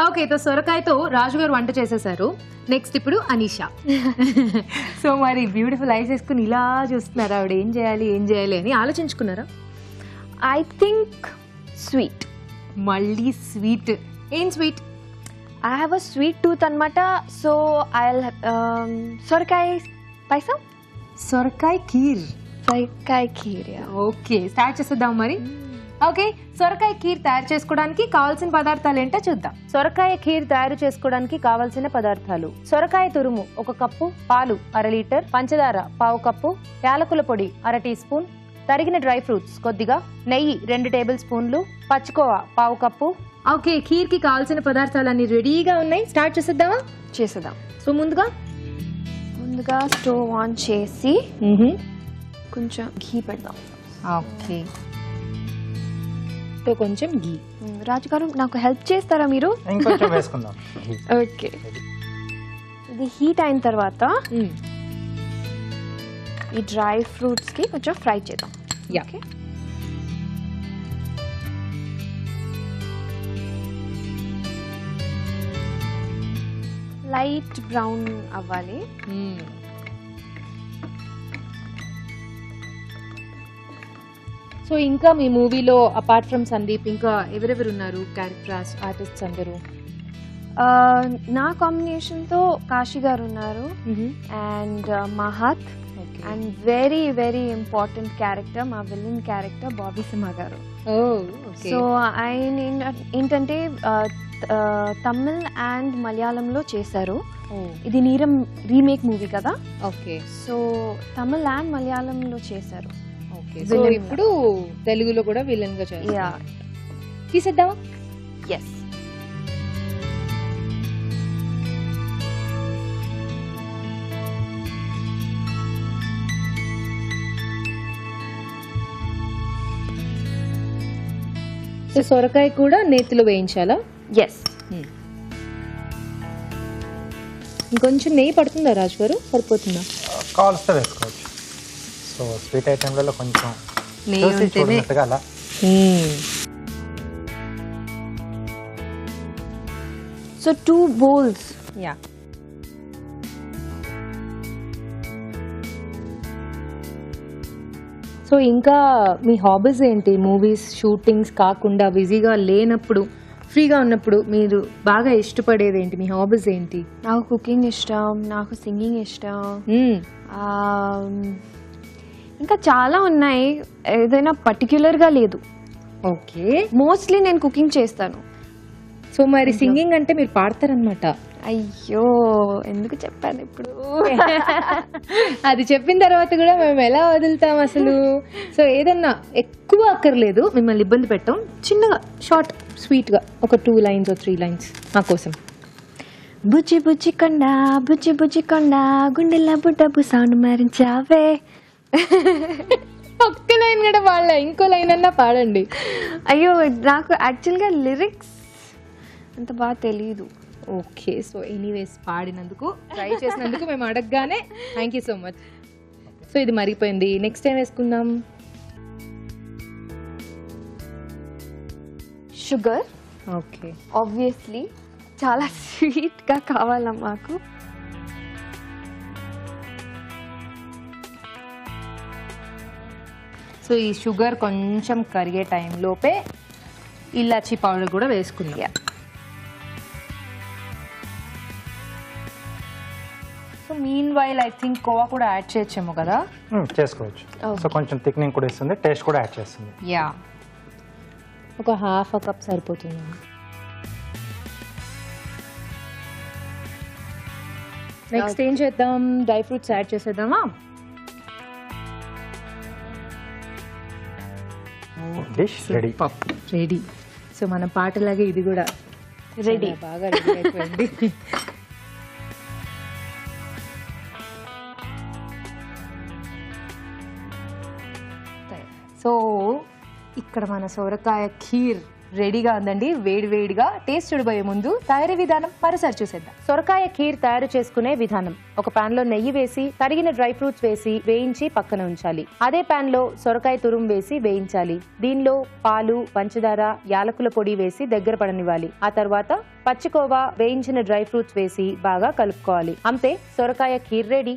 Okay, తో సొరకాయతో రాజు గారు వంట చేసేసారు. నెక్స్ట్ ఇప్పుడు అనీషా. సో మరి బ్యూటిఫుల్ ఐస్ వేసుకుని ఇలా చూస్తున్నారు, ఆవిడ ఏం చేయాలి అని ఆలోచించుకున్నారా? I think sweet. మళ్ళీ స్వీట్. ఏం sweet? I have a sweet tooth అనమాట. సో ఐ సొరకాయ పాయసం, సొరకాయ కీర్. సొరకాయ కీర్. ఓకే, స్టార్ట్ చేసేద్దాం మరి. ఓకే, సొరకాయ కీర్ తయారు చేసుకోవడానికి కావాల్సిన పదార్థాలు ఏంటో చూద్దాం. సొరకాయ కీర్ తయారు చేసుకోవడానికి కావాల్సిన పదార్థాలు: సొరకాయ తురుము 1 కప్పు, పాలు 1/2 లీటర్, పంచదార 1/2 కప్పు, యాలకుల పొడి 1/2 టీ స్పూన్, తరిగిన డ్రై ఫ్రూట్స్ కొద్దిగా, నెయ్యి 2 టేబుల్ స్పూన్లు, పచ్చికోవా 1/2 కప్పు. ఓకే, కీర్ కి కావాల్సిన పదార్థాలన్నీ రెడీగా ఉన్నాయి. స్టార్ట్ చేసేద్దామా? చేసేద్దాం. సో ముందుగా స్టవ్ ఆన్ చేసి కొంచెం ఘీ పెడదాం. ఓకే, తో కొంచెం ఘీ. రాజు గారు నాకు హెల్ప్ చేస్తారా మీరు? ఇంకొంచెం వేసుకుందాం. ఓకే, ఇది హీట్ అయిన తర్వాత ఈ డ్రై ఫ్రూట్స్ కి కొంచెం ఫ్రై చేద్దాం. యా. ఓకే, లైట్ బ్రౌన్ అవ్వాలి. సో ఇంకా మీ మూవీలో అపార్ట్ ఫ్రమ్ సందీప్ ఇంకా ఎవరెవరు ఉన్నారు క్యారెక్టర్స్, ఆర్టిస్ట్స్ అందరూ? నా కాంబినేషన్ తో కాశీ గారు ఉన్నారు అండ్ మహత్ and very very important character మా విలన్ క్యారెక్టర్ బాబీ సింహ గారు. సో ఆయన ఏంటంటే తమిళ్ అండ్ మలయాళంలో చేశారు. ఇది నీరం రీమేక్ మూవీ కదా. ఓకే, సో తమిళ్ అండ్ మలయాళంలో చేశారు. సో ఇప్పుడు తెలుగులో కూడా విలన్ గా చేస్తారు. తీసేద్దామా? ఎస్. సో సొరకాయ కూడా నేతిలో వేయించాలా? ఎస్. ఇంకొంచెం నెయ్యి పడుతుందా రాజు గారు? సరిపోతుందా? కాల్స్తో వేసుకోవచ్చు. సో స్వీట్ ఐటెంలలో కొంచెం నెయ్యి ఉంటేనే చూసినట్టుగా అలా. So 2 bowls. యా. సో ఇంకా మీ హాబీస్ ఏంటి? మూవీస్ షూటింగ్స్ కాకుండా బిజీగా లేనప్పుడు, ఫ్రీగా ఉన్నప్పుడు మీరు బాగా ఇష్టపడేది ఏంటి? మీ హాబీస్ ఏంటి? నాకు కుకింగ్ ఇష్టం, నాకు సింగింగ్ ఇష్టం, ఇంకా చాలా ఉన్నాయి. ఏదైనా పర్టిక్యులర్గా లేదు. ఓకే, మోస్ట్లీ నేను కుకింగ్ చేస్తాను. సో మరి సింగింగ్ అంటే మీరు పాడతారనమాట. అయ్యో, ఎందుకు చెప్పాను ఇప్పుడు? అది చెప్పిన తర్వాత కూడా మేము ఎలా వదులుతాం అసలు? సో ఏదన్నా ఎక్కువ అక్కర్లేదు, మిమ్మల్ని ఇబ్బంది పెట్టాం. చిన్నగా షార్ట్ స్వీట్గా ఒక 2 lines or 3 lines మా కోసం. బుజ్జి బుజ్జి కొండ, బుజ్జి బుజ్జి కొండ, గుండెల బుడ్డబు సౌండ్ మరించావే. ఒక్క లైన్ కూడా పాడలే, ఇంకో లైన్ అన్నా పాడండి. అయ్యో, నాకు యాక్చువల్గా లిరిక్స్ అంత బాగా తెలీదు. ఓకే, సో ఎనీవేస్ పాడినందుకు, ట్రై చేసినందుకు మేము అడగగానే thank you so much. So ఇది మరిగిపోయింది. నెక్స్ట్ టైం వేసుకుందాం. షుగర్. ఓకే, ఆబ్వియస్లీ చాలా స్వీట్గా కావాలా మాకు. సో ఈ షుగర్ కొంచెం కరిగే టైంలోపే ఇలాచీ పౌడర్ కూడా వేసుకుందాం. So mean while I think khoa కూడా యాడ్ చేయొచ్చేమో కదా. చేసుకోవచ్చు. సో కొంచెం థిక్నింగ్ కూడా ఇస్తుంది, టేస్ట్ కూడా యాడ్ చేస్తుంది. యా, ఒక ½ కప్ సరిపోతుంది. నెక్స్ట్ ఏం చేద్దాం? డ్రై ఫ్రూట్స్ యాడ్ చేసేద్దామా? Dish ready. రెడీ. సో మన పాటలాగే ఇది కూడా రెడీ. బాగా రెడీ అయిపోయింది. సో ఇక్కడ మన సొరకాయ ఖీర్ రెడీగా ఉందండి. వేడి వేడిగా టేస్ట్ చూడబోయే ముందు తయారీ విధానం మరోసారి చూసేద్దాం. సొరకాయ ఖీర్ తయారు చేసుకునే విధానం: ఒక పాన్ లో నెయ్యి వేసి తరిగిన డ్రై ఫ్రూట్స్ వేసి వేయించి పక్కన ఉంచాలి. అదే పాన్ లో సొరకాయ తురుము వేసి వేయించాలి. దీనిలో పాలు, పంచదార, యాలకుల పొడి వేసి దగ్గర పడనివ్వాలి. ఆ తర్వాత పచ్చికోవా, వేయించిన డ్రై ఫ్రూట్స్ వేసి బాగా కలుపుకోవాలి. అంతే, సొరకాయ ఖీర్ రెడీ.